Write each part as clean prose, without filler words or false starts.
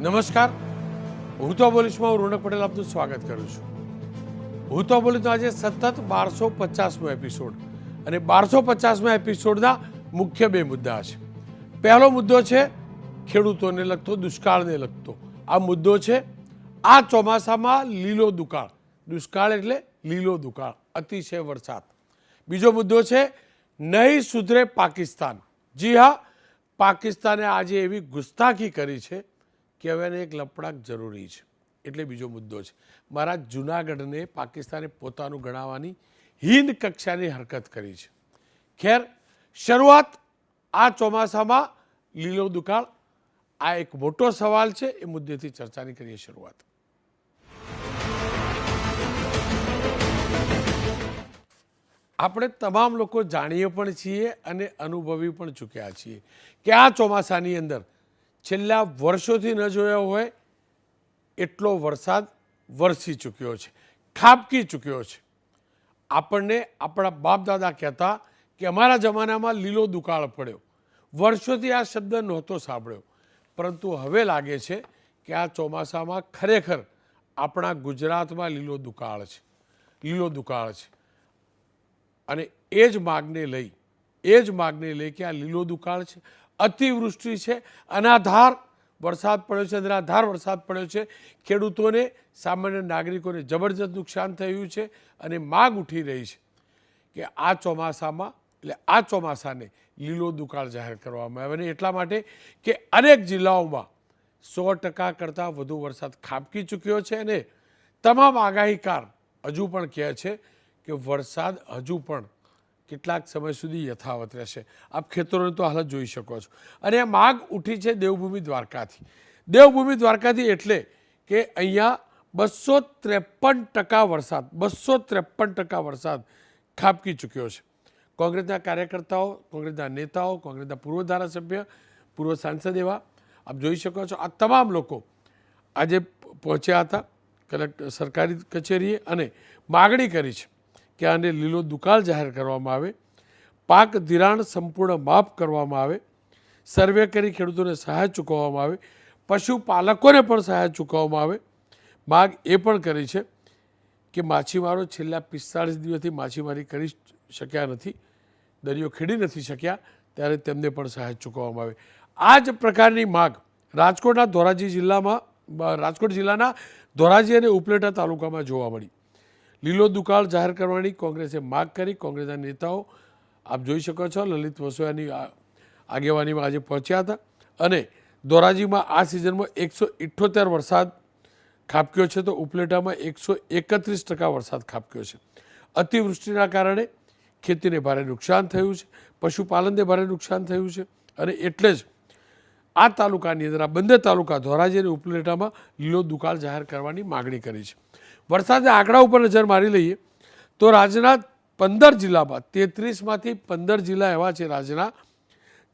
નમસ્કાર, હું તો બોલીશમાં હું રોનક પટેલ આપનું સ્વાગત કરું છું. હું તો બોલી તો આજે સતત 1250મો એપિસોડ અને 1250મા એપિસોડના મુખ્ય બે મુદ્દા છે. પહેલો મુદ્દો છે ખેડૂતોને લગતો, દુષ્કાળને લગતો. આ મુદ્દો છે આ ચોમાસામાં લીલો દુકાળ. દુષ્કાળ એટલે લીલો દુકાળ, અતિશય વરસાદ. બીજો મુદ્દો છે નહીં સુધરે પાકિસ્તાન. જી હા, પાકિસ્તાને આજે એવી ગુસ્તાખી કરી છે કે હવે એને એક લપડાક જરૂરી છે. એટલે બીજો મુદ્દો છે મારા જૂનાગઢને પાકિસ્તાને પોતાનું ગણાવવાની હીન કક્ષાની હરકત કરી છે. ખેર, શરૂઆત આ ચોમાસામાં લીલો દુકાળ, આ એક મોટો સવાલ છે. એ મુદ્દેથી ચર્ચાની કરીએ શરૂઆત. આપણે તમામ લોકો જાણીએ પણ છીએ અને અનુભવી પણ ચૂક્યા છીએ કે આ ચોમાસાની અંદર છેલ્લા વર્ષોથી ન જોયો હોય એટલો વરસાદ વરસી ચૂક્યો છે, ખાબકી ચૂક્યો છે. આપણને આપણા બાપ દાદા કહેતા કે અમારા જમાનામાં લીલો દુકાળ પડ્યો. વર્ષોથી આ શબ્દ નહોતો સાંભળ્યો, પરંતુ હવે લાગે છે કે આ ચોમાસામાં ખરેખર આપણા ગુજરાતમાં લીલો દુકાળ છે, લીલો દુકાળ છે. અને એ જ માગને લઈ કે આ લીલો દુકાળ છે, અતિવૃષ્ટિ છે, અનાધાર વરસાદ પડ્યો છે, અનરાધાર વરસાદ પડ્યો છે. ખેડૂતોને, સામાન્ય નાગરિકોને જબરજસ્ત નુકસાન થયું છે અને માગ ઉઠી રહી છે કે આ ચોમાસામાં, એટલે આ ચોમાસાને લીલો દુકાળ જાહેર કરવામાં આવે. અને એટલા માટે કે અનેક જિલ્લાઓમાં 100% કરતાં વધુ વરસાદ ખાબકી ચૂક્યો છે અને તમામ આગાહીકાર હજુ પણ કહે છે કે વરસાદ હજુ પણ કેટલાક સમય સુધી યથાવત રહેશે. આપ ખેતરોને તો હાલત જોઈ શકો છો. અને આ માગ ઉઠી છે દેવભૂમિ દ્વારકાથી. દેવભૂમિ દ્વારકાથી એટલે કે અહીંયા 253% વરસાદ, 253% વરસાદ ખાબકી ચૂક્યો છે. કોંગ્રેસના કાર્યકર્તાઓ, કોંગ્રેસના નેતાઓ, કોંગ્રેસના પૂર્વ ધારાસભ્ય, પૂર્વ સાંસદ એવા આપ જોઈ શકો છો, આ તમામ લોકો આજે પહોંચ્યા હતા સરકારી કચેરીએ અને માગણી કરી છે કે આને લીલો દુકાળ જાહેર કરવામાં આવે, પાક ધિરાણ સંપૂર્ણ માફ કરવામાં આવે, સર્વે કરી ખેડૂતોને સહાય ચૂકવવામાં આવે, પશુપાલકોને પણ સહાય ચૂકવવામાં આવે. માગ એ પણ કરી છે કે માછીમારો છેલ્લા 45 દિવસથી માછીમારી કરી શક્યા નથી, દરિયો ખેડી નથી શક્યા, ત્યારે તેમને પણ સહાય ચૂકવવામાં આવે. આ જ પ્રકારની માગ રાજકોટના ધોરાજી જિલ્લામાં, રાજકોટ જિલ્લાના ધોરાજી અને ઉપલેટા તાલુકામાં જોવા મળી. લીલો દુકાળ જાહેર કરવાની કોંગ્રેસે માગ કરી. કોંગ્રેસના નેતાઓ આપ જોઈ શકો છો, લલિત વસોયાની આગેવાનીમાં આજે પહોંચ્યા હતા અને ધોરાજીમાં આ સિઝનમાં 178 વરસાદ ખાબક્યો છે, તો ઉપલેટામાં 131% વરસાદ ખાબક્યો છે. અતિવૃષ્ટિના કારણે ખેતીને ભારે નુકસાન થયું છે, પશુપાલનને ભારે નુકસાન થયું છે અને એટલે જ આ તાલુકાની અંદર, આ બંને તાલુકા ધોરાજી અને ઉપલેટામાં લીલો દુકાળ જાહેર કરવાની માગણી કરી છે. વરસાદના આંકડા ઉપર નજર મારી લઈએ તો રાજ્યના 15 જિલ્લામાં, 33માંથી 15 જિલ્લા એવા છે રાજ્યના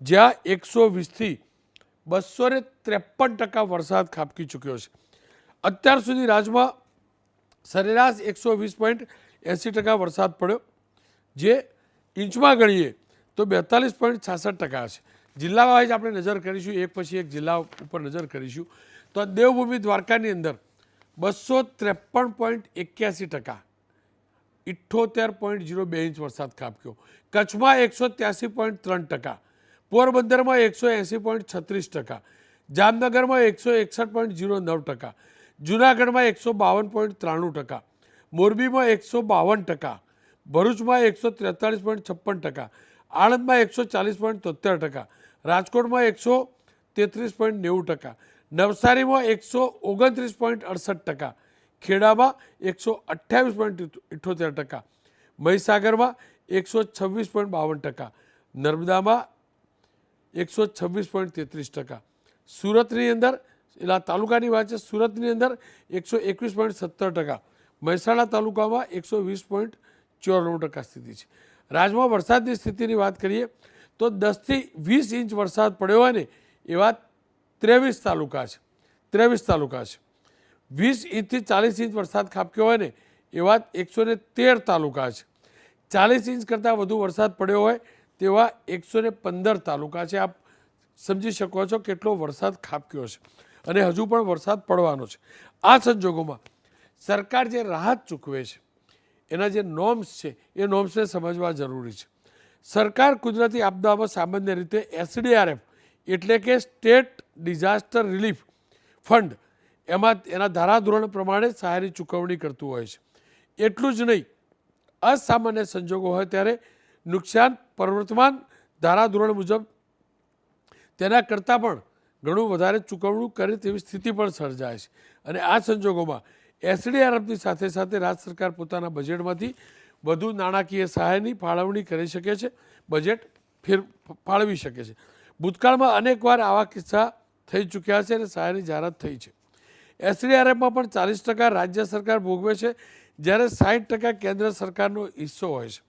જ્યાં 120થી 253% વરસાદ ખાબકી ચૂક્યો છે. અત્યાર સુધી રાજ્યમાં સરેરાશ 120.80% વરસાદ પડ્યો, જે ઇંચમાં ગણીએ તો 42.66% છે. જિલ્લા વાઇઝ આપણે નજર કરીશું, એક પછી એક જિલ્લા ઉપર નજર કરીશું. તો દેવભૂમિ દ્વારકાની અંદર 253.81%, 78.02 ઇંચ વરસાદ ખાબક્યો. કચ્છમાં 183.3%, પોરબંદરમાં 180.36%, જામનગરમાં 161.09%, જૂનાગઢમાં 152.93%, મોરબીમાં 152%, ભરૂચમાં 143.56%, આણંદમાં 140.73%, રાજકોટમાં 133.90%, નવસારીમાં 129.68%, ખેડામાં 128.78%, મહીસાગરમાં 126.52%, નર્મદામાં 126.33%, સુરતની અંદર, એટલે આ તાલુકાની વાત છે, સુરતની અંદર 121.70%, મહેસાણા તાલુકામાં 120.94% સ્થિતિ છે. રાજ્યમાં વરસાદની સ્થિતિની વાત કરીએ તો 10થી 20 ઇંચ વરસાદ પડ્યો હોય ને એવા 23 તાલુકા છે. 20 ઇંચથી 40 ઇંચ વરસાદ ખાબક્યો હોય ને એવા 113 તાલુકા છે. 40 ઇંચ કરતાં વધુ વરસાદ પડ્યો હોય તેવા 115 તાલુકા છે. આપ સમજી શકો છો કેટલો વરસાદ ખાબક્યો છે. અને હજુ પણ વરસાદ પડવાનો છે. આ સંજોગોમાં સરકાર જે રાહત ચૂકવે છે એના જે નોર્મ્સ છે એ નોર્મ્સને સમજવા જરૂરી છે. સરકાર કુદરતી આપદામાં સામાન્ય રીતે SDRF એટલે કે સ્ટેટ ડિઝાસ્ટર રિલીફ ફંડ એમાં એના ધારાધોરણ પ્રમાણે સહાયની ચૂકવણી કરતું હોય છે. એટલું જ નહીં, અસામાન્ય સંજોગો હોય ત્યારે નુકસાન પ્રવર્તમાન ધારાધોરણ મુજબ તેના કરતાં પણ ઘણું વધારે ચૂકવણું કરે તેવી સ્થિતિ પણ સર્જાય છે. અને આ સંજોગોમાં SDRFની સાથે સાથે રાજ્ય સરકાર પોતાના બજેટમાંથી વધુ નાણાકીય સહાયની ફાળવણી કરી શકે છે, બજેટ ફાળવી શકે છે. ભૂતકાળમાં અનેકવાર આવા કિસ્સા થઈ ચૂક્યા છે અને સહાયની જાહેરાત થઈ છે. SDRFમાં પણ 40% રાજ્ય સરકાર ભોગવે છે, જ્યારે 60% કેન્દ્ર સરકારનો હિસ્સો હોય છે.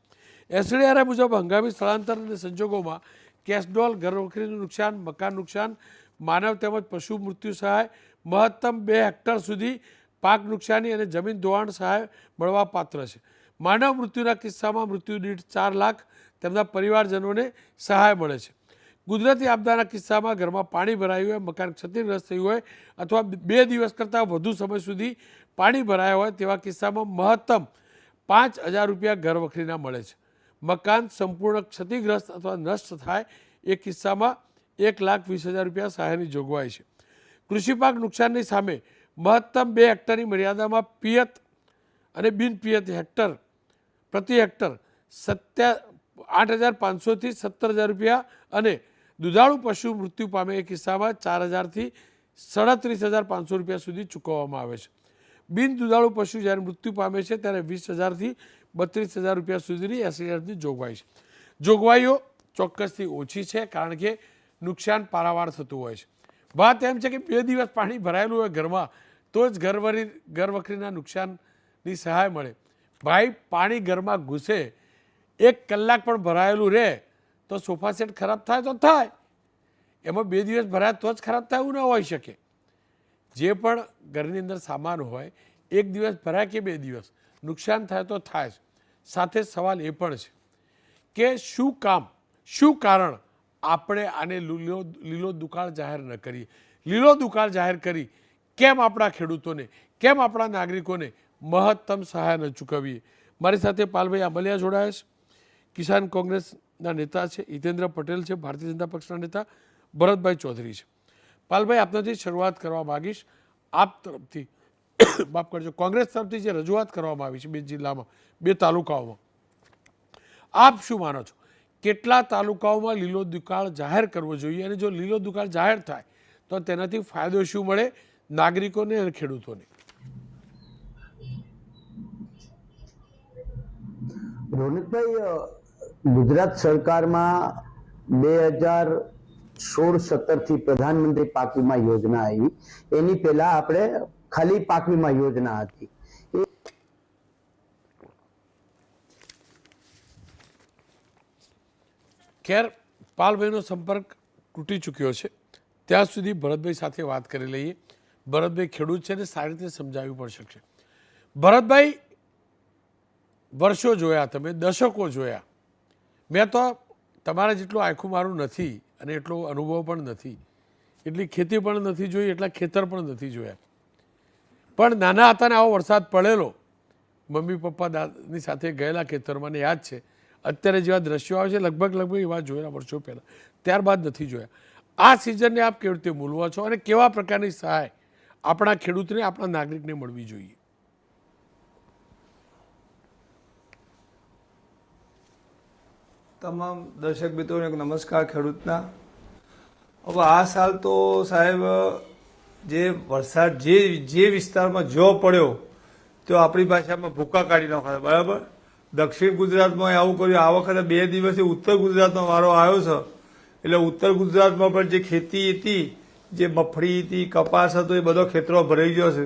SDRF મુજબ હંગામી સ્થળાંતર અને સંજોગોમાં કેશડોલ, ઘરવખરીનું નુકસાન, મકાન નુકસાન, માનવ તેમજ પશુ મૃત્યુ સહાય, મહત્તમ 2 હેક્ટર સુધી પાક નુકસાની અને જમીન ધોવાણ સહાય મળવા પાત્ર છે. માનવ મૃત્યુના કિસ્સામાં મૃત્યુ દીઠ 4 લાખ તેમના પરિવારજનોને સહાય મળે છે. કુદરતી આપદાના કિસ્સામાં ઘરમાં પાણી ભરાયું હોય, મકાન ક્ષતિગ્રસ્ત થયું હોય અથવા 2 દિવસ કરતાં વધુ સમય સુધી પાણી ભરાયા હોય તેવા કિસ્સામાં મહત્તમ 5,000 રૂપિયા ઘરવખરીના મળે છે. મકાન સંપૂર્ણ ક્ષતિગ્રસ્ત અથવા નષ્ટ થાય એ કિસ્સામાં 1,20,000 રૂપિયા સહાયની જોગવાઈ છે. કૃષિ પાક નુકસાનની સામે મહત્તમ 2 હેક્ટરની મર્યાદામાં પિયત અને બિનપિયત હેક્ટર પ્રતિ હેક્ટર 8,500થી 17,000 રૂપિયા અને દુધાળુ પશુ મૃત્યુ પામે એ કિસ્સામાં 4,000થી 37,500 રૂપિયા સુધી ચૂકવવામાં આવે છે. બિન દુધાળુ પશુ જ્યારે મૃત્યુ પામે છે ત્યારે 20,000થી 32,000 રૂપિયા સુધીની SDRFની જોગવાઈ છે. જોગવાઈઓ ચોક્કસથી ઓછી છે કારણ કે નુકસાન પારાવાર થતું હોય છે. વાત એમ છે કે 2 દિવસ પાણી ભરાયેલું હોય ઘરમાં તો જ ઘરવખરીના નુકસાનની સહાય મળે. ભાઈ, પાણી ઘરમાં ઘૂસે 1 કલાક પણ ભરાયેલું રહે તો સોફા સેટ ખરાબ થાય તો થાય, એમાં 2 દિવસ ભરાય તો જ ખરાબ થાય એવું ન હોઈ શકે. જે પણ ઘરની અંદર સામાન હોય 1 દિવસ ભરાય કે 2 દિવસ નુકસાન થાય તો થાય જ. સાથે સવાલ એ પણ છે કે શું કારણ આપણે આને લીલો દુકાળ જાહેર ન કરીએ. લીલો દુકાળ જાહેર કરી કેમ આપણા ખેડૂતોને, કેમ આપણા નાગરિકોને મહત્તમ સહાય ન ચૂકવીએ. મારી સાથે પાલભાઈ આંબલિયા જોડાયા છે, કિસાન કોંગ્રેસના નેતા છે, હિતેન્દ્ર પટેલ છે, ભારતીય જનતા પક્ષના નેતા ભરતભાઈ ચૌધરી છે. પાલભાઈ, આપનાથી શરૂઆત કરવા માગીશ. આપ તરફથી માફ કરજો, કોંગ્રેસ તરફથી જે રજૂઆત કરવામાં આવી છે 2 જિલ્લામાં, 2 તાલુકાઓમાં, આપ શું માનો છો? કેટલા તાલુકાઓમાં લીલો દુકાળ જાહેર કરવો જોઈએ અને જો લીલો દુકાળ જાહેર થાય તો તેનાથી ફાયદો શું મળે નાગરિકોને અને ખેડૂતોને? રોનિતભાઈ, ગુજરાત સરકારમાં 2016-17 થી પ્રધાનમંત્રી પાક વીમા યોજના આવી. એની પહેલા આપણે ખાલી પાક વીમા યોજના હતી. ખેર, પાલભાઈનો સંપર્ક તૂટી ચૂક્યો છે. ત્યાં સુધી ભરતભાઈ સાથે વાત કરી લઈએ. ભરતભાઈ ખેડૂત છે ને સારી રીતે સમજાવવી પણ શકશે. ભરતભાઈ, વર્ષો જોયા, તમે દશકો જોયા. મેં તો તમારા જેટલું આખું મારું નથી અને એટલો અનુભવ પણ નથી, એટલી ખેતી પણ નથી જોઈ, એટલા ખેતર પણ નથી જોયા. પણ નાના હતા ને આવો વરસાદ પડેલો, મમ્મી પપ્પા દાદાની સાથે ગયેલા ખેતરમાં ને યાદ છે. અત્યારે જેવા દ્રશ્યો આવે છે લગભગ એવા જોયેલા વર્ષો પહેલાં, ત્યારબાદ નથી જોયા. આ સિઝનને આપ કેવી રીતે મૂલવો છો અને કેવા પ્રકારની સહાય આપણા ખેડૂતને, આપણા નાગરિકને મળવી જોઈએ? તમામ દર્શક મિત્રોને નમસ્કાર. ખેડૂતના હવે આ સાલ તો સાહેબ જે વરસાદ જે વિસ્તારમાં જો પડ્યો તો આપણી ભાષામાં ભૂકા કાઢી નાખે. બરાબર, દક્ષિણ ગુજરાતમાં આવું કર્યું. આ વખતે 2 દિવસથી ઉત્તર ગુજરાતનો વારો આવ્યો છે. એટલે ઉત્તર ગુજરાતમાં પણ જે ખેતી હતી, જે મગફળી હતી, કપાસ હતો, એ બધો ખેતરો ભરાઈ ગયો છે.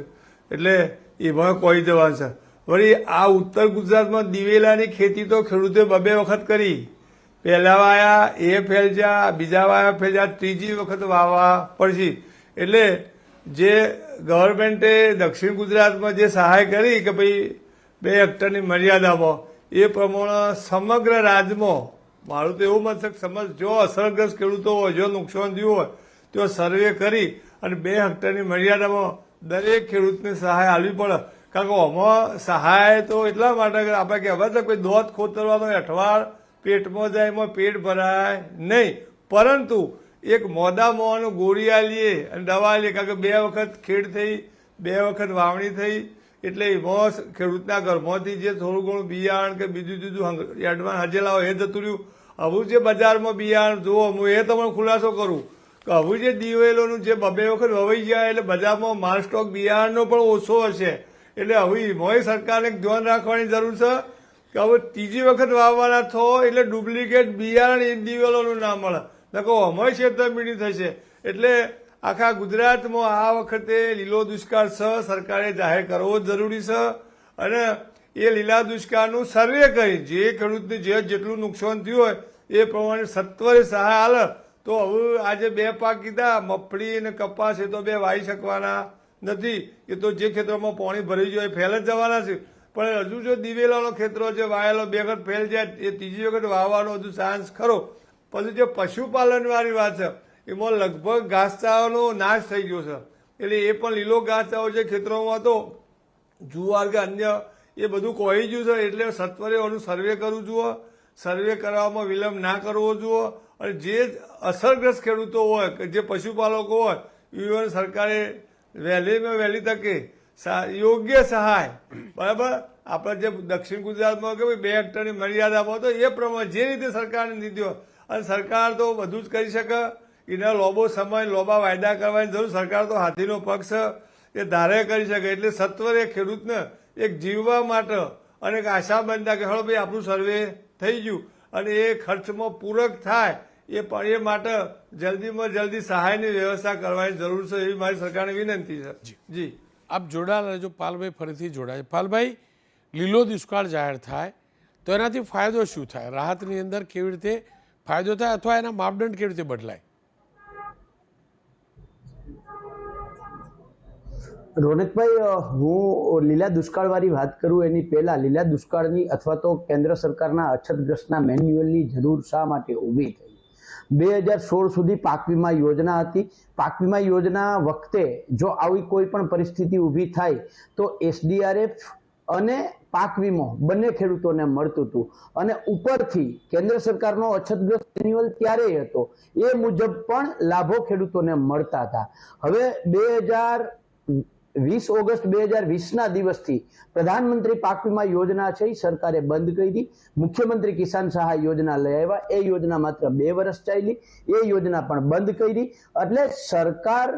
એટલે એમાં કોઈ જવાનું છે. વળી આ ઉત્તર ગુજરાતમાં દિવેલાની ખેતી તો ખેડૂતે 2 વખત કરી. પહેલા વાયા એ ફેલજા, બીજા વાયા ફેલજા, ત્રીજી વખત વાવવા પડશે. એટલે જે ગવર્મેન્ટે દક્ષિણ ગુજરાતમાં જે સહાય કરી કે ભાઈ 2 હેક્ટરની મર્યાદામાં, એ પ્રમાણે સમગ્ર રાજ્યમાં મારું તો એવું મત છે કે જો અસરગ્રસ્ત ખેડૂતો હોય, જો નુકસાન થયું હોય તો સર્વે કરી અને 2 હેક્ટરની મર્યાદામાં દરેક ખેડૂતને સહાય આપવી પડે. કારણ કે આમાં સહાય તો એટલા માટે કે આપણે કહેવાય છે કે દોધ ખોતરવાનો અઠવાડ પેટમાં જાય એમાં પેટ ભરાય નહીં, પરંતુ એક મોદા મોવાનું ગોળી આલીએ અને દવા લઈએ. કારણ કે 2 વખત ખેડ થઈ, 2 વખત વાવણી થઈ, એટલે એમાં ખેડૂતના ઘરમાંથી જે થોડું ઘણું બિયારણ કે બીજું એડવાન્સ હજેલા હોય એ જતું રહ્યું. હવે જે બજારમાં બિયારણ જુઓ, હું એ તમને ખુલાસો કરું કે હવે જે દિવેલોનું જે 2 વખત વવાઈ જાય એટલે બજારમાં માલ સ્ટોક બિયારણનો પણ ઓછો હશે. એટલે હવે એમાંય સરકારને ધ્યાન રાખવાની જરૂર છે કે હવે 3જી વખત વાવવાના થો એટલે ડુપ્લિકેટ બિયારણ દિવેલોનું ના મળે, નકો અમાય છેતરપિંડી થશે. એટલે આખા ગુજરાતમાં આ વખતે લીલો દુષ્કાળ છે, સરકારે જાહેર કરવો જ જરૂરી છે. અને એ લીલા દુષ્કાળનું સર્વે કરી જે ખેડૂતને જેટલું નુકસાન થયું હોય એ પ્રમાણે સત્વરે સહાય હાલે. તો હવે આજે 2 પાક કીધા, મગફળી અને કપાસ એ તો 2 વાવી શકવાના નથી, એ તો જે ખેતરોમાં પાણી ભરી જાય ફેલ જ જવાના છે. પણ હજુ જો દિવેલાનો ખેતરો છે વાયેલો 2 વખત ફેલ જાય, એ 3જી વખત વાવવાનો હજુ ચાન્સ ખરો. પછી જે પશુપાલનવાળી વાત છે એમાં લગભગ ઘાસચારાનો નાશ થઈ ગયો છે. એટલે એ પણ લીલો ઘાસચારો જે ખેતરોમાં હતો, જુવાર કે અન્ય, એ બધું કોહી ગયું છે. એટલે સત્વરે એનું સર્વે કરવું જોઈએ, સર્વે કરવામાં વિલંબ ના કરવો જોઈએ. અને જે અસરગ્રસ્ત ખેડૂતો હોય કે જે પશુપાલકો હોય, ઇવન સરકારે વહેલીમાં વહેલી તકે યોગ્ય સહાય, બરાબર, આપણે જે દક્ષિણ ગુજરાતમાં કે 2 હેક્ટરની મર્યાદામાં તો એ પ્રમાણે જે રીતે સરકારની નીતિઓ, અને સરકાર તો બધું જ કરી શકે. એના લોબો સમય લોબા વાયદા કરવાની જરૂર, સરકાર તો હાથીનો પગ છે, એ ધારે કરી શકે. એટલે સત્વરે ખેડૂતને એક જીવવા માટે અને એક આશા બંધા કે હળો ભાઈ આપણું સર્વે થઈ ગયું અને એ ખર્ચમાં પૂરક થાય એ માટે જલ્દીમાં જલ્દી સહાયની વ્યવસ્થા કરવાની જરૂર છે, એવી મારી સરકારને વિનંતી છે. જી આપ જોડાયેલા રહેજો. પાલભાઈ ફરીથી જોડાય. પાલભાઈ, લીલો દુષ્કાળ જાહેર થાય તો એનાથી ફાયદો શું થાય? રાહતની અંદર કેવી રીતે ફાયદો થાય અથવા એના માપદંડ કેવી રીતે બદલાય? રોનિતભાઈ, હું લીલા દુષ્કાળવાળી વાત કરું એની પહેલા લીલા દુષ્કાળની અથવા તો કેન્દ્ર સરકારના અછતગ્રસ્તના મેન્યુઅલની જરૂર શા માટે ઊભી થઈ? 2016 સુધી પાક વીમા યોજના હતી. પાક વીમા યોજના વખતે જો આવી કોઈ પણ પરિસ્થિતિ ઊભી થાય તો SDRF અને પાક વીમો બંને ખેડૂતોને મળતું હતું. અને ઉપરથી કેન્દ્ર સરકારનો અછતગ્રસ્ત મેન્યુઅલ ત્યારે હતો, એ મુજબ પણ લાભો ખેડૂતોને મળતા હતા. હવે 20 ઓગસ્ટ 2020ના દિવસથી પ્રધાનમંત્રી પાક વીમા યોજના છે એ સરકારે બંધ કરી. મુખ્યમંત્રી કિસાન સહાય યોજના લઈ આવ્યા, એ યોજના માત્ર 2 વર્ષ ચાલી, એ યોજના પણ બંધ કરી. એટલે સરકાર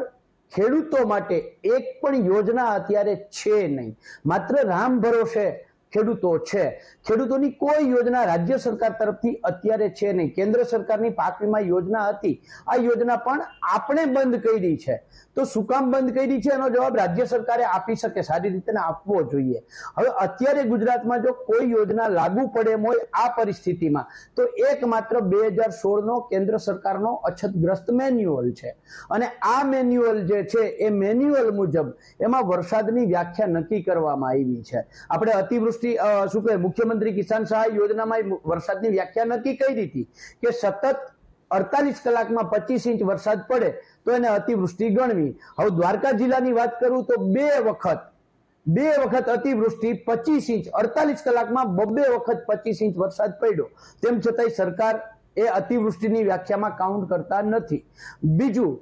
ખેડૂતો માટે એક પણ યોજના અત્યારે છે નહીં, માત્ર રામ ભરોસે ખેડૂતો છે. ખેડૂતોની કોઈ યોજના રાજ્ય સરકાર તરફથી અત્યારે છે નહીં. કેન્દ્ર સરકારની પાક વીમા યોજના હતી, આ યોજના પણ આપણે બંધ કરી છે. તો શું કામ બંધ કરી છે એનો જવાબ રાજ્ય સરકારે આપી શકે, સારી રીતે આપવો જોઈએ. હવે અત્યારે ગુજરાતમાં જો કોઈ યોજના લાગુ પડે એમ હોય આ પરિસ્થિતિમાં તો એકમાત્ર 2016નો કેન્દ્ર સરકારનો અછતગ્રસ્ત મેન્યુઅલ છે. અને આ મેન્યુઅલ જે છે એ મેન્યુઅલ મુજબ એમાં વરસાદની વ્યાખ્યા નક્કી કરવામાં આવી છે. આપણે અતિવૃષ્ટિ શું કહે મુખ્યમંત્રી કિસાન સહાય યોજનામાં વરસાદની વ્યાખ્યા નક્કી કરી હતી કે સતત 48 કલાકમાં 25 ઇંચ વરસાદ પડે તો એને અતિવૃષ્ટિ ગણવી. હવે દ્વારકા જિલ્લાની વાત કરું તો 2 વખત અતિવૃષ્ટિ 25 ઇંચ 48 કલાકમાં 2 વખત 25 ઇંચ વરસાદ પડ્યો. તેમ છતાંય સરકાર એ અતિવૃષ્ટિની વ્યાખ્યામાં કાઉન્ટ કરતા નથી. બીજું,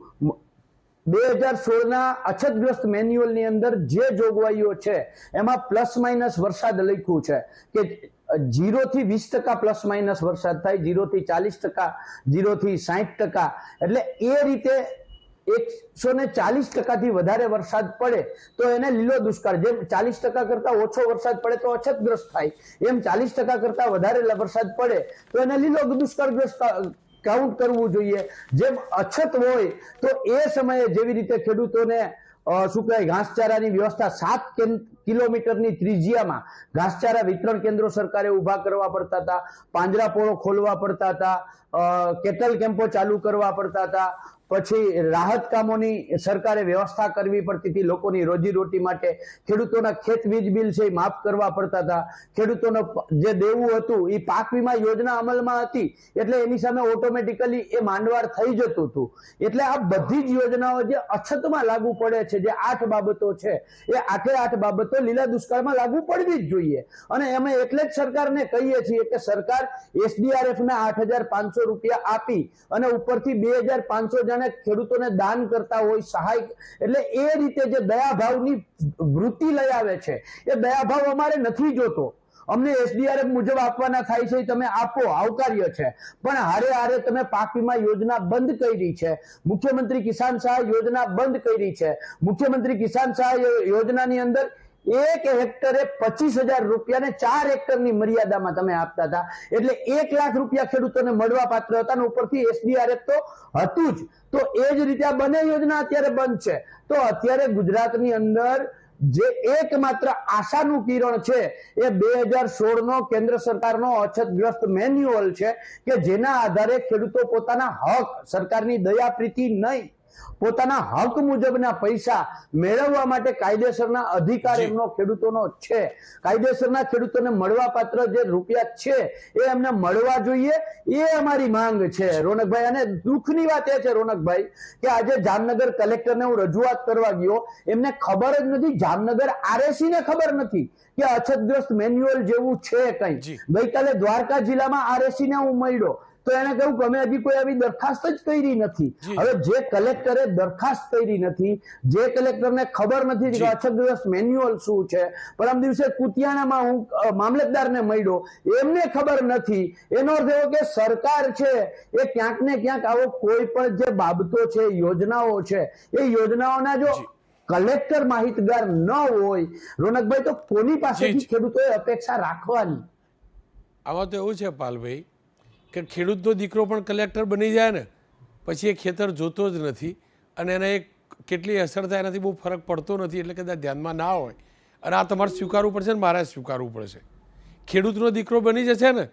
2016ના અછતગ્રસ્ત મેન્યુઅલની અંદર જે જોગવાઈઓ છે એમાં પ્લસ માઇનસ વરસાદ લખ્યું છે કે 0 થી 20% પ્લસ માઇનસ વરસાદ થાય, 0 થી 40%, 0 થી 60%. એટલે એ રીતે 140% થી વધારે વરસાદ પડે તો એને લીલો દુષ્કાળ, જેમ 40% કરતા ઓછો વરસાદ પડે તો અછતગ્રસ્ત થાય, એમ 40% કરતા વધારે વરસાદ પડે તો એને લીલો દુષ્કાળગ્રસ્ત કાઉન્ટ કરવું જોઈએ. જેમ અછત હોય તો એ સમયે જેવી રીતે ખેડૂતોને શું કહેવાય ઘાસચારાની વ્યવસ્થા 7 કિલોમીટરની ત્રિજ્યામાં ઘાસચારા વિતરણ કેન્દ્રો સરકારે ઉભા કરવા પડતા હતા, પાંજરાપોળો ખોલવા પડતા હતા, કેટલ કેમ્પો ચાલુ કરવા પડતા હતા, પછી રાહત કામોની સરકારે વ્યવસ્થા કરવી પડતી હતી, લોકોની રોજીરોટી માટે ખેડૂતોના ખેત વીજ બિલ છે એ માફ કરવા પડતા હતા, ખેડૂતોનો જે દેવું હતું એ પાક વીમા યોજના અમલમાં હતી એટલે એની સામે ઓટોમેટિકલી એ માંડવાર થઈ જતું હતું. એટલે આ બધી જ યોજનાઓ જે અછતમાં લાગુ પડે છે, જે 8 બાબતો છે એ 8 બાબતો લીલા દુષ્કાળમાં લાગુ પડવી જ જોઈએ. અને અમે એટલે જ સરકારને કહીએ છીએ કે સરકાર SDRF ના 8,500 રૂપિયા આપી અને ઉપરથી 2,500 જાણે ખેડૂતોને દાન કરતા હોય, સહાય, એટલે એ રીતે જે દયાભાવની વૃત્તિ લઈ આવે છે એ દયાભાવ અમારે નથી જોતો. અમને SDRF મુજબ આપવાના થાય છે, તમે આપો, આવકાર્ય છે, પણ હારે હારે તમે પાક વીમા યોજના બંધ કરી છે, મુખ્યમંત્રી કિસાન સહાય યોજના બંધ કરી છે. મુખ્યમંત્રી કિસાન સહાય યોજનાની અંદર 1 હેક્ટરે 25,000 રૂપિયા ને 4 હેક્ટરની મર્યાદામાં તમે આપતા હતા, એટલે 1 લાખ રૂપિયા ખેડૂતોને મળવા પાત્ર હતા અને ઉપરથી SDRF તો હતું જ. તો એ જ રીતે આ બંને યોજના અત્યારે બંધ છે. તો અત્યારે ગુજરાતની અંદર જે એકમાત્ર આશાનું કિરણ છે એ 2016 નો કેન્દ્ર સરકારનો અછતગ્રસ્ત મેન્યુઅલ છે કે જેના આધારે ખેડૂતો પોતાના હક, સરકારની દયા પ્રીતિ નહીં, પોતાના હક મુજબના પૈસા મેળવવા માટે કાયદેસરના અધિકાર એમનો ખેડૂતોનો છે. કાયદેસરના ખેડૂતોને મળવાપાત્ર જે રૂપિયા છે એ એમને મળવા જોઈએ, એ અમારી માંગ છે રોનકભાઈ. અને દુઃખની વાત એ છે રોનકભાઈ કે આજે જામનગર કલેક્ટરને હું રજૂઆત કરવા ગયો, એમને ખબર જ નથી, જામનગર RSC ને ખબર નથી કે અછતગ્રસ્ત મેન્યુઅલ જેવું છે કઈ. ગઈકાલે દ્વારકા જિલ્લામાં RSC ને હું મળ્યો તો એને કહ્યું કે અમે હજી કોઈ આવી દરખાસ્ત જ કરી નથી. હવે જે કલેક્ટરે દરખાસ્ત કરી નથી, જે કલેક્ટરને ખબર નથી કે અછતગ્રસ્ત મેન્યુઅલ શું છે, પરમ દિવસે કુતિયાણામાં હું મામલતદારને મળ્યો, એમને ખબર નથી. એનો અર્થ એવો કે સરકાર છે એ ક્યાંક ને ક્યાંક આવો કોઈ પણ જે બાબતો છે, યોજનાઓ છે, એ યોજનાઓના જો કલેક્ટર માહિતગાર ન હોય રોનકભાઈ, તો કોની પાસેથી ખેડૂતોએ અપેક્ષા રાખવાની? આમાં તો એવું છે પાલભાઈ કે ખેડૂતનો દીકરો પણ કલેક્ટર બની જાય ને પછી એ ખેતર જોતો જ નથી અને એને એક કેટલી અસર થાય એનાથી બહુ ફરક પડતો નથી, એટલે કદાચ ધ્યાનમાં ના હોય. અને આ તમારે સ્વીકારવું પડશે ને મારે સ્વીકારવું પડશે. ખેડૂતનો દીકરો બની જશે ને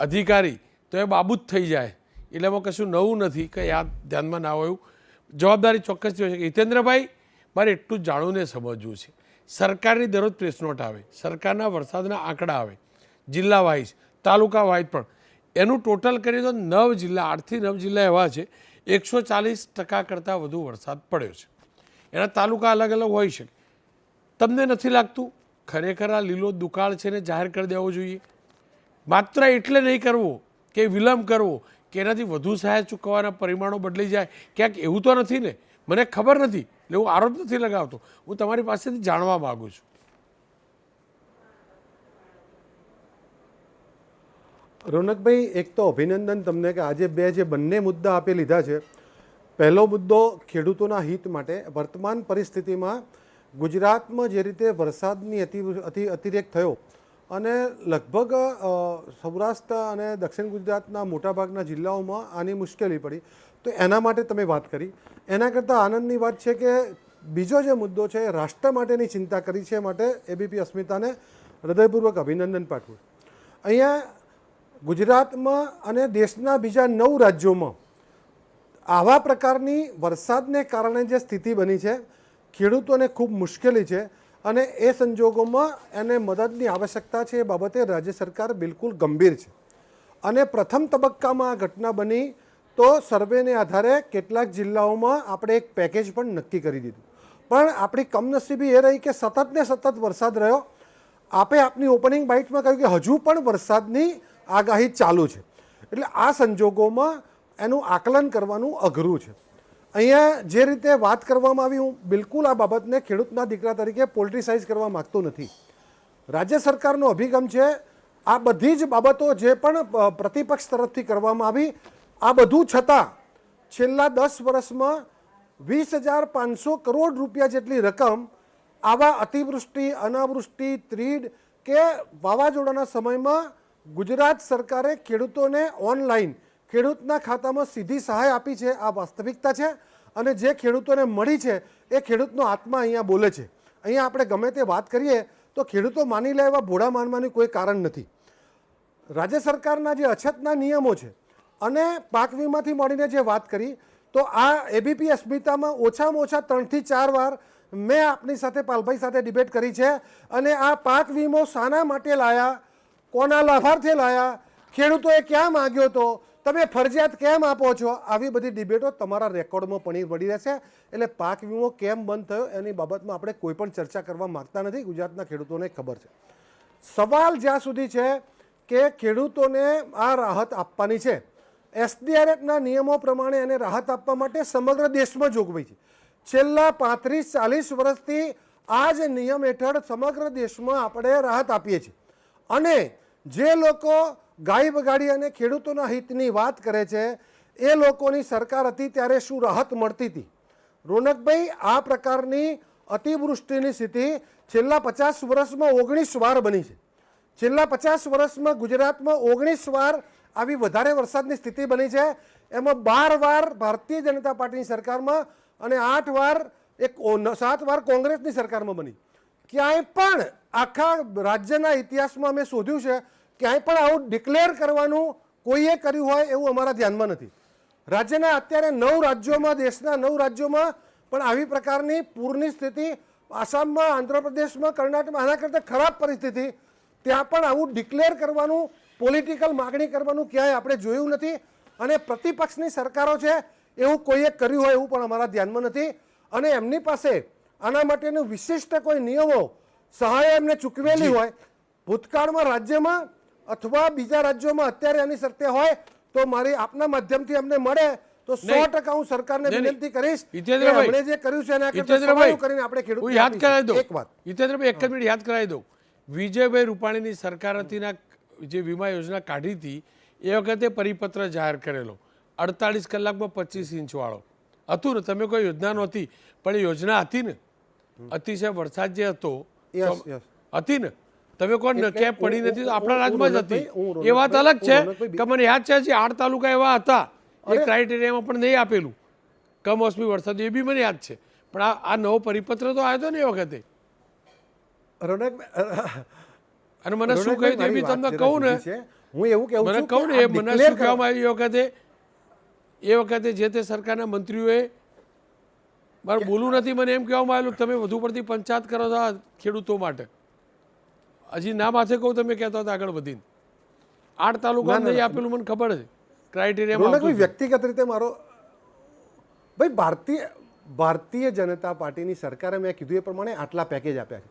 અધિકારી તો એ બાબુ જ થઈ જાય, એટલે એમાં કશું નવું નથી કે આ ધ્યાનમાં ના હોય. એવું જવાબદારી ચોક્કસથી હોય છે. હિતેન્દ્રભાઈ, મારે એટલું જ જાણવું ને સમજવું છે, સરકારની દરરોજ પ્રેસ નોટ આવે, સરકારના વરસાદના આંકડા આવે, જિલ્લા વાઇઝ, તાલુકા વાઇઝ, પણ એનું ટોટલ કરીએ તો 9 જિલ્લા, 8 થી 9 જિલ્લા એવા છે 140% કરતાં વધુ વરસાદ પડ્યો છે. એના તાલુકા અલગ અલગ હોઈ શકે. તમને નથી લાગતું ખરેખર આ લીલો દુકાળ છે ને જાહેર કરી દેવો જોઈએ? માત્ર એટલે નહીં કરવો કે વિલંબ કરવો કે એનાથી વધુ સહાય ચૂકવવાના પરિમાણો બદલી જાય, ક્યાંક એવું તો નથી ને? મને ખબર નથી એટલે હું આરોપ નથી લગાવતો, હું તમારી પાસેથી જાણવા માગું છું. રોનકભાઈ, એક તો અભિનંદન તમને કે આજે જે બંને મુદ્દા આપી લીધા છે. પહેલો મુદ્દો ખેડૂતોના હિત માટે. વર્તમાન પરિસ્થિતિમાં ગુજરાતમાં જે રીતે વરસાદની અતિરેક થયો અને લગભગ સૌરાષ્ટ્ર અને દક્ષિણ ગુજરાતના મોટાભાગના જિલ્લાઓમાં આની મુશ્કેલી પડી, તો એના માટે તમે વાત કરી. એના કરતાં આનંદની વાત છે કે બીજો જે મુદ્દો છે એ રાષ્ટ્ર માટેની ચિંતા કરી છે, માટે ABP અસ્મિતાને હૃદયપૂર્વક અભિનંદન પાઠવું. અહીંયા ગુજરાતમાં અને દેશના બીજા 9 રાજ્યોમાં આવા પ્રકારની વરસાદને કારણે જે સ્થિતિ બની છે, ખેડૂતોને ખૂબ મુશ્કેલી છે અને એ સંજોગોમાં એને મદદની આવશ્યકતા છે. એ બાબતે રાજ્ય સરકાર બિલકુલ ગંભીર છે. અને પ્રથમ તબક્કામાં આ ઘટના બની તો સર્વેને આધારે કેટલાક જિલ્લાઓમાં આપણે એક પેકેજ પણ નક્કી કરી દીધું, પણ આપણી કમનસીબી એ રહી કે સતત ને સતત વરસાદ રહ્યો. આપે આપની ઓપનિંગ બાઇટમાં કહ્યું કે હજુ પણ વરસાદની આગાહી ચાલુ છે, એટલે આ સંજોગોમાં એનું આકલન કરવાનું અઘરું છે. અહીંયા જે રીતે વાત કરવામાં આવી, હું બિલકુલ આ બાબતને ખેડૂતના દીકરા તરીકે પોલિટિસાઇઝ કરવા માગતો નથી. રાજ્ય સરકારનો અભિગમ છે આ બધી જ બાબતો જે પણ પ્રતિપક્ષ તરફથી કરવામાં આવી, આ બધું છતાં છેલ્લા 10 વર્ષમાં 20,500 કરોડ રૂપિયા જેટલી રકમ આવા અતિવૃષ્ટિ, અનાવૃષ્ટિ, ત્રીડ કે વાવાઝોડાના સમયમાં ગુજરાત સરકારે ખેડૂતોને ઓનલાઈન ખેડૂતના ખાતામાં સીધી સહાય આપી છે. આ વાસ્તવિકતા છે અને જે ખેડૂતોને મળી છે એ ખેડૂતનો આત્મા અહીંયા બોલે છે. અહીંયા આપણે ગમે તે વાત કરીએ તો ખેડૂતો માની લે એવા ભોળા માનવાનું કોઈ કારણ નથી. રાજ્ય સરકારના જે અછતના નિયમો છે અને પાક વીમાથી મળીને જે વાત કરી, તો આ એબીપી અસ્મિતામાં ઓછામાં ઓછા 3 થી 4 વાર મેં આપની સાથે પાલભાઈ સાથે ડિબેટ કરી છે અને આ પાક વીમો શાના માટે લાયા, કોના લાભાર્થે લાયા, ખેડૂતોએ ક્યાં માંગ્યો હતો, તમે ફરજિયાત કેમ આપો છો, આવી બધી ડિબેટો તમારા રેકોર્ડમાં પડી રહેશે. એટલે પાક વીમો કેમ બંધ થયો એની બાબતમાં આપણે કોઈ પણ ચર્ચા કરવા માંગતા નથી. ગુજરાતના ખેડૂતોને ખબર છે. સવાલ જ્યાં સુધી છે કે ખેડૂતોને આ રાહત આપવાની છે, એસડીઆરએફના નિયમો પ્રમાણે એને રાહત આપવા માટે સમગ્ર દેશમાં જોગવાઈ છે. છેલ્લા 35-40 વર્ષથી આ જ નિયમ હેઠળ સમગ્ર દેશમાં આપણે રાહત આપીએ છીએ. અને જે લોકો ગાય બગાડી અને ખેડૂતોના હિતની વાત કરે છે એ લોકોની સરકાર હતી ત્યારે શું રાહત મળતી હતી? રોનકભાઈ, આ પ્રકારની અતિવૃષ્ટિની સ્થિતિ છેલ્લા 50 વર્ષમાં 19 વાર બની છે. છેલ્લા 50 વર્ષમાં ગુજરાતમાં 19 વાર આવી વધારે વરસાદની સ્થિતિ બની છે. એમાં 12 વાર ભારતીય જનતા પાર્ટીની સરકારમાં અને 7 વાર કોંગ્રેસની સરકારમાં બની. ક્યાંય પણ આખા રાજ્યના ઇતિહાસમાં અમે શોધ્યું છે ક્યાંય પણ આવું ડિક્લેર કરવાનું કોઈએ કર્યું હોય એવું અમારા ધ્યાનમાં નથી. રાજ્યના અત્યારે 9 રાજ્યોમાં, દેશના 9 રાજ્યોમાં પણ આવી પ્રકારની પૂરની સ્થિતિ, આસામમાં, આંધ્રપ્રદેશમાં, કર્ણાટકમાં આના કરતાં ખરાબ પરિસ્થિતિ, ત્યાં પણ આવું ડિક્લેર કરવાનું, પોલિટિકલ માગણી કરવાનું ક્યાંય આપણે જોયું નથી. અને પ્રતિપક્ષની સરકારો છે એવું કોઈએ કર્યું હોય એવું પણ અમારા ધ્યાનમાં નથી. અને એમની પાસે આના માટેનું વિશિષ્ટ કોઈ નિયમો, સહાય એમને ચૂકવેલી હોય ભૂતકાળમાં રાજ્યમાં અથવા બીજા રાજ્યોમાં અત્યારે એની શરતે હોય તો મારી આપના માધ્યમથી અમને મળે તો 100% હું સરકારને વિનંતી કરીશ કે એમણે જે કર્યું છે એના કરતાં સમાયું કરીને આપણે ખેડૂતોને યાદ કરાવી દઉં. એક વાત હિતેન્દ્રભાઈ, એક જ મિનિટ યાદ કરાવી દઉં. વિજયભાઈ રૂપાણીની સરકાર હતીના જે વીમા યોજના કાઢી હતી એ વખતે પરિપત્ર જાહેર કરેલો 48 કલાકમાં 25 ઇંચ વાળો હતું ને. તમે કોઈ યોજના નહોતી પણ એ યોજના હતી ને. અતિશય વરસાદ જે હતો હતી ને, તમે કોણ ક્યાંય પડી નથી તો આપણા રાજમાં જ હતી. એ વાત અલગ છે કે મને યાદ છે હજી 8 તાલુકા એવા હતા એ ક્રાઇટેરિયામાં પણ નહીં આપેલું કમોસમી વરસાદ, એ બી મને યાદ છે. પણ આ નવો પરિપત્ર તો આવ્યો હતો ને એ વખતે. અને મને શું કહ્યું એ બી તમને કહું ને, હું એવું કહું મને છું કહું ને, મને શું કહેવામાં આવ્યું એ વખતે જે તે સરકારના મંત્રીઓએ, મારે બોલવું નથી, મને એમ કહેવામાં આવેલું તમે વધુ પડતી પંચાયત કરો છો આ ખેડૂતો માટે. હજી ના માથે કહું તમે કહેતા હતા આગળ વધીને 8 તાલુકા નહીં આપેલું મને ખબર છે ક્રાઇટેરિયામાં. વ્યક્તિગત રીતે મારો ભાઈ ભારતીય જનતા પાર્ટીની સરકારે મેં કીધું એ પ્રમાણે આટલા પેકેજ આપ્યા છે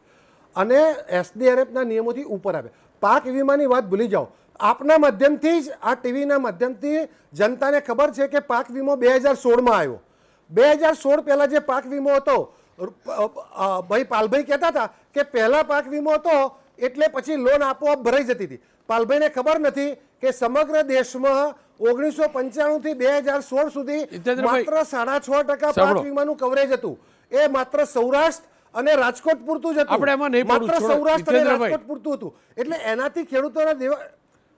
અને એસડીઆરએફના નિયમોથી ઉપર આપ્યા. પાક વીમાની વાત ભૂલી જાઓ. આપના માધ્યમથી જ, આ ટીવીના માધ્યમથી જનતાને ખબર છે કે પાક વીમો 2016માં આવ્યો. 2016 પહેલાં જે પાક વીમો હતો, ભાઈ પાલભાઈ કહેતા હતા કે પહેલા પાક વીમો હતો એટલે પછી લોન આપોઆપ ભરાઈ જતી હતી. પાલભાઈને ખબર નથી કે સમગ્ર દેશમાં 1995 થી 2016 સુધી માત્ર 6.5% પાક વીમાનું કવરેજ હતું. એ માત્ર સૌરાષ્ટ્ર અને રાજકોટ પૂરતું જ હતું. માત્ર સૌરાષ્ટ્ર અને રાજકોટ પૂરતું હતું. એટલે એનાથી ખેડૂતોના દેવા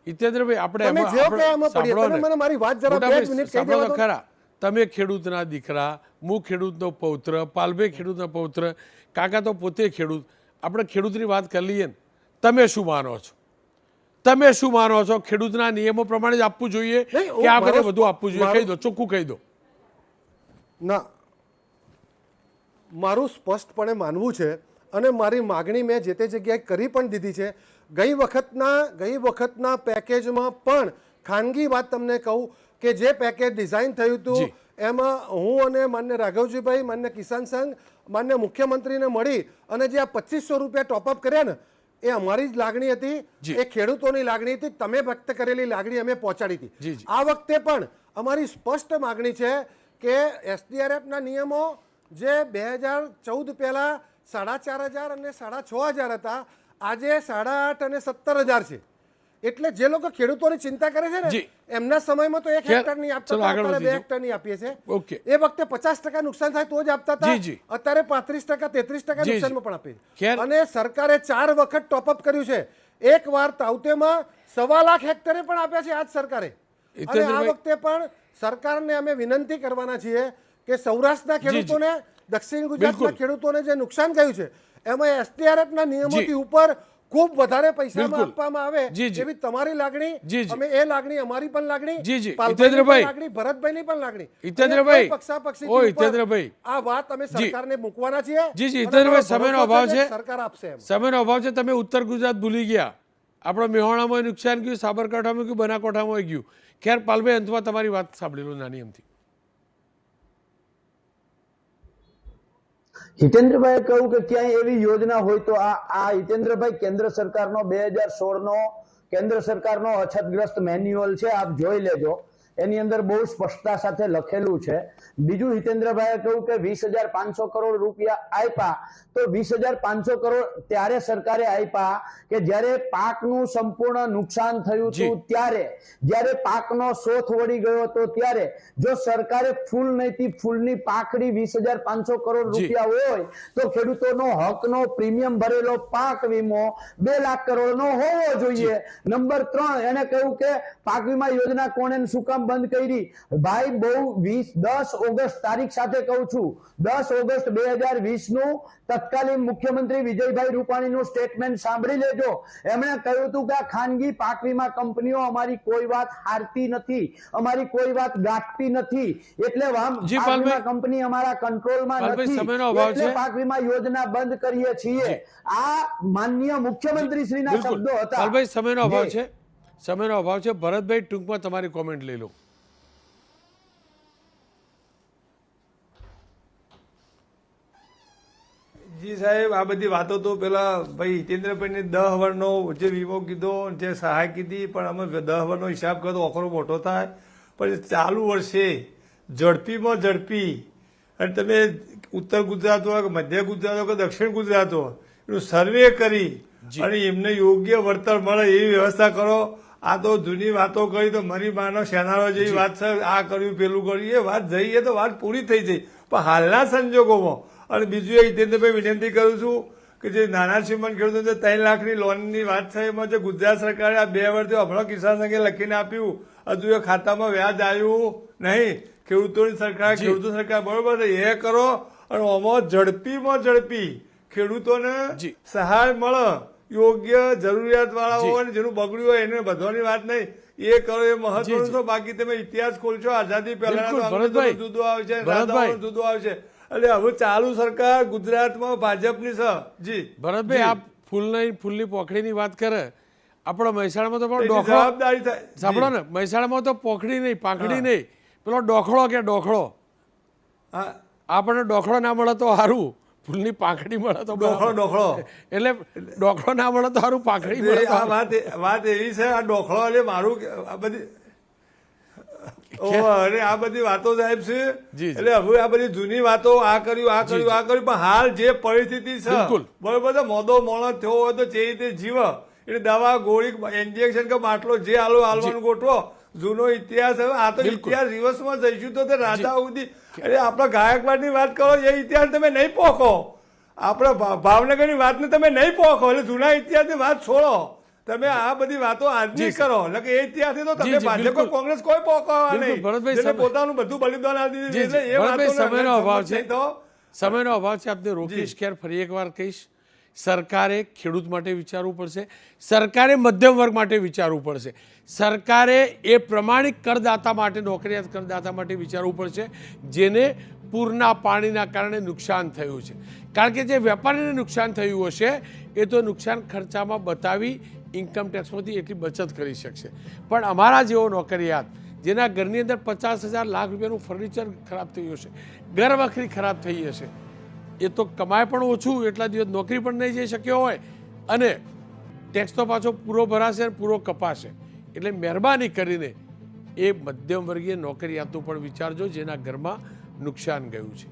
હિતેન્દ્રભાઈ આપણે મને મારી વાત જરા 2 મિનિટ કહી દેવા દો. ખરા, તમે ખેડૂતના દીકરા, હું ખેડૂતનો પૌત્ર, પાલભાઈ ખેડૂતનો પૌત્ર, કાકા તો પોતે ખેડૂત. આપણે ખેડૂતની વાત કરી લઈએ ને, તમે શું માનો છો? તમે શું માનો છો? ખેડૂતના નિયમો પ્રમાણે જ આપવું જોઈએ કે આ બધે વધુ આપવું જોઈએ? કહી દો, ચોખ્ખું કહી દો. ના, મારું સ્પષ્ટપણે માનવું છે અને મારી માગણી મેં જે તે જગ્યાએ કરી પણ દીધી છે. ગઈ વખતના પેકેજમાં પણ ખાનગી વાત તમને કહું કે જે પેકેજ ડિઝાઇન થયું હતું એમાં હું અને માન્ય રાઘવજીભાઈ, માન્ય કિસાન સંઘ, માન્ય મુખ્યમંત્રીને મળી અને જે આ 2500 રૂપિયા ટોપઅપ કર્યા ને એ અમારી જ લાગણી હતી, એ ખેડૂતોની લાગણી હતી. તમે વ્યક્ત કરેલી લાગણી અમે પહોંચાડી હતી. આ વખતે પણ અમારી સ્પષ્ટ માગણી છે કે એસડીઆરએફના નિયમો જે 2014 પહેલા 4,500 અને 6,500 હતા, આજે 8,500 અને 17,000 છે. એટલે જે લોકો ખેડૂતોની ચિંતા કરે છે ને એમના સમયમાં તો 1 હેક્ટર નહીં આપતા, અત્યારે 2 હેક્ટર નહીં આપીએ છે. એ વખતે 50% નુકસાન થાય તો જ આપતા હતા, અત્યારે 35%, 33% નુકસાનમાં પણ આપે છે. અને સરકારે 4 વખત ટોપઅપ કર્યું છે. એક વાર તાવતેમાં 1.25 લાખ હેક્ટરે પણ આપ્યા છે આજ સરકારે. અને આ વખતે પણ સરકારને અમે વિનંતી કરવાના છીએ કે સૌરાષ્ટ્રના ખેડૂતોને, દક્ષિણ ગુજરાતના ખેડૂતોને જે નુકસાન થયું છે એમાં એસડીઆરએફના નિયમોથી ઉપર ખૂબ વધારે પૈસામાં બિલકુલ. આપવામાં આવે જી, જી. એવી તમારી લાગણી, જી, જી. અમે એ લાગણી, અમારી પણ લાગણી, જી, જી. પાલભાઈની પણ હિતેન્દ્રભાઈ. લાગણી, ભરતભાઈની પણ લાગણી. હિતેન્દ્રભાઈ. અને કોઈ પક્ષાપક્ષીથી ઓ, ઉપર હિતેન્દ્રભાઈ. આ વાત અમે સરકારને મૂકવાના છીએ. જી, જી. અને હિતેન્દ્રભાઈ, અમારો સમયનો ભરોસો અભાવ કે છે. સરકાર આપશે એમ. સમયનો અભાવ છે. તમે ઉત્તર ગુજરાત ભૂલી ગયા. આપણો મેહોણામાં નુકસાન ગયું, સાબરકાંઠામાં ગયું, બનાસકાંઠામાં ગયું. ખેર પાલભાઈ, અંતમાં તમારી વાત સાંભળી લો નાની એમથી. હિતેન્દ્રભાઈએ કહ્યું કે ક્યાંય એવી યોજના હોય તો આ હિતેન્દ્રભાઈ કેન્દ્ર સરકારનો 2016 નો કેન્દ્ર સરકારનો અછતગ્રસ્ત મેન્યુઅલ છે, આપ જોઈ લેજો. એની અંદર બહુ સ્પષ્ટતા સાથે લખેલું છે. બીજું હિતેન્દ્રભાઈએ કહ્યું કે 20,500 કરોડ રૂપિયા આપ્યા, તો 20,500 કરોડ ત્યારે સરકારે આપ્યા કે જ્યારે પાકનું સંપૂર્ણ નુકસાન થયું હતું, ત્યારે જ્યારે પાકનો શોથ વળી ગયો હતો, ત્યારે જો સરકારે ફૂલ નહીંથી ફૂલની પાખડી 20,500 કરોડ રૂપિયા હોય તો ખેડૂતોનો હકનો પ્રીમિયમ ભરેલો પાક વીમો 2 લાખ કરોડનો હોવો જોઈએ. નંબર 3, એને કહ્યું કે પાક વીમા યોજના કોણે શું કામ બંધ કરી? ભાઈ, બહુ 10 ઓગસ્ટ તારીખ સાથે કહું છું, 10 ઓગસ્ટ 2020 નું તત્કાલીન મુખ્યમંત્રી વિજયભાઈ રૂપાણીનું સ્ટેટમેન્ટ સાંભળી લેજો. એમણે કહ્યું હતું કે આ ખાનગી પાક વીમા કંપનીઓ અમારી કોઈ વાત હારતી નથી, અમારી કોઈ વાત ગાંઠતી નથી, એટલે પાક વીમા કંપની અમારા કંટ્રોલમાં નથી, એટલે પાક વીમા યોજના બંધ કરીએ છીએ. આ માનનીય મુખ્યમંત્રી શ્રીના શબ્દો હતા. પાલભાઈ, સમયનો અભાવ છે. સમયનો અભાવ છે. ભરતભાઈ, ટૂંકમાં તમારી કોમેન્ટ લઈ લો. જી સાહેબ, આ બધી વાતો તો પેલા ભાઈ હિતેન્દ્રભાઈને 10 વર્ષનો જે વીમો કીધો, જે સહાય કીધી, પણ અમે 10 વર્ષનો હિસાબ કરો તો ઓખરો મોટો થાય. પણ ચાલુ વર્ષે ઝડપીમાં ઝડપી, અને તમે ઉત્તર ગુજરાત હોય કે મધ્ય ગુજરાત હોય કે દક્ષિણ ગુજરાત હોય એનું સર્વે કરી અને એમને યોગ્ય વળતર મળે એવી વ્યવસ્થા કરો. આ તો જૂની વાતો કરી તો મરી માનો શેનારો જેવી વાત છે, આ કર્યું પેલું કર્યું, એ વાત જઈએ તો વાત પૂરી થઈ જઈ. પણ હાલના સંજોગોમાં, અને બીજું એ હિતેન્દ્રભાઈ વિનંતી કરું છું કે જે નાના શ્રીમંત ખેડૂતો 3 લાખની લોનની વાત છે, એમાં જે ગુજરાત સરકારે આ 2 વર્ષથી હમણાં કિસાન સંઘે લખીને આપ્યું, હજુ એ ખાતામાં વ્યાજ આવ્યું નહીં. ખેડૂતોની સરકાર, ખેડૂતો સરકાર બરોબર છે, એ કરો અને આમાં ઝડપીમાં ઝડપી ખેડૂતોને સહાય મળે, યોગ્ય જરૂરિયાત વાળા હોય ને જેનું બગડ્યું હોય એને બધાની વાત નહીં, એ કરો, એ મહત્વનું છે. બાકી તમે ઇતિહાસ ખોલશો, આઝાદી પહેલા જુદો આવે છે, રાજાઓનો જુદો આવે છે. એટલે હવે ચાલુ સરકાર ગુજરાતમાં ભાજપની છે. જી ભરતભાઈ, આપ ફૂલની પોખડીની વાત કરે. આપણો મહેસાણામાં તો પણ જવાબદારી થાય. સાંભળો ને, મહેસાણામાં તો પોખડી નહીં, પાંખડી નહીં, પેલો ડોખળો કે ડોખળો. આપણને ડોખળો ના મળે તો સારું, ફૂલની પાંખડી મળે તો ડોખળો એટલે ડોખળો ના મળે તો સારું, પાંખડી મળે તો વાત એવી છે. આ ડોખળો એટલે મારું આ બધી અરે આ બધી વાતો સાહેબ છે. એટલે હવે આ બધી જૂની વાતો, આ કર્યું આ કર્યું આ કર્યું, પણ હાલ જે પરિસ્થિતિ છે બરોબર છે, મોદો મોણો થયો હોય તો જે રીતે જીવ, એટલે દવા ગોળી ઇન્જેક્શન કે બાટલો જે હાલવાનું ગોઠવો. જૂનો ઇતિહાસ. હવે આ તો ઇતિહાસ રિવર્સમાં જઈશું તો રાજા સુધી, એટલે આપણા ગાયકવાડની વાત કરો, એ ઇતિહાસ તમે નહીં પોખો, આપણા ભાવનગરની વાતને તમે નહીં પોખો, એટલે જૂના ઇતિહાસની વાત છોડો. તમે આ બધી વાતો આજની કરો, એટલે કે એ ઇતિહાસથી તો તમે ભાજપ કોંગ્રેસ કોઈ પોખવા નહીં, પોતાનું બધું બલિદાન આપી દીધું. એટલે એ વાતો સમયનો અભાવ છે. સમયનો અભાવ છે. આપને રોકીશ ખેર, ફરી એકવાર કહીશ, સરકારે ખેડૂત માટે વિચારવું પડશે, સરકારે મધ્યમ વર્ગ માટે વિચારવું પડશે, સરકારે એ પ્રમાણિક કરદાતા માટે, નોકરિયાત કરદાતા માટે વિચારવું પડશે જેને પૂરના પાણીના કારણે નુકસાન થયું છે. કારણ કે જે વેપારીને નુકસાન થયું હશે એ તો નુકસાન ખર્ચામાં બતાવી ઇન્કમ ટેક્સમાંથી એટલી બચત કરી શકશે. પણ અમારા જેવો નોકરિયાત જેના ઘરની અંદર 50,000 લાખ રૂપિયાનું ફર્નિચર ખરાબ થયું હશે, ઘર વખરી ખરાબ થઈ હશે, એ તો કમાય પણ ઓછું, એટલા દિવસ નોકરી પણ નહીં જઈ શક્યો હોય, અને ટેક્સ તો પાછો પૂરો ભરાશે અને પૂરો કપાશે. એટલે મહેરબાની કરીને એ મધ્યમ વર્ગીય નોકરિયાતનું પણ વિચારજો જેના ઘરમાં નુકસાન ગયું છે.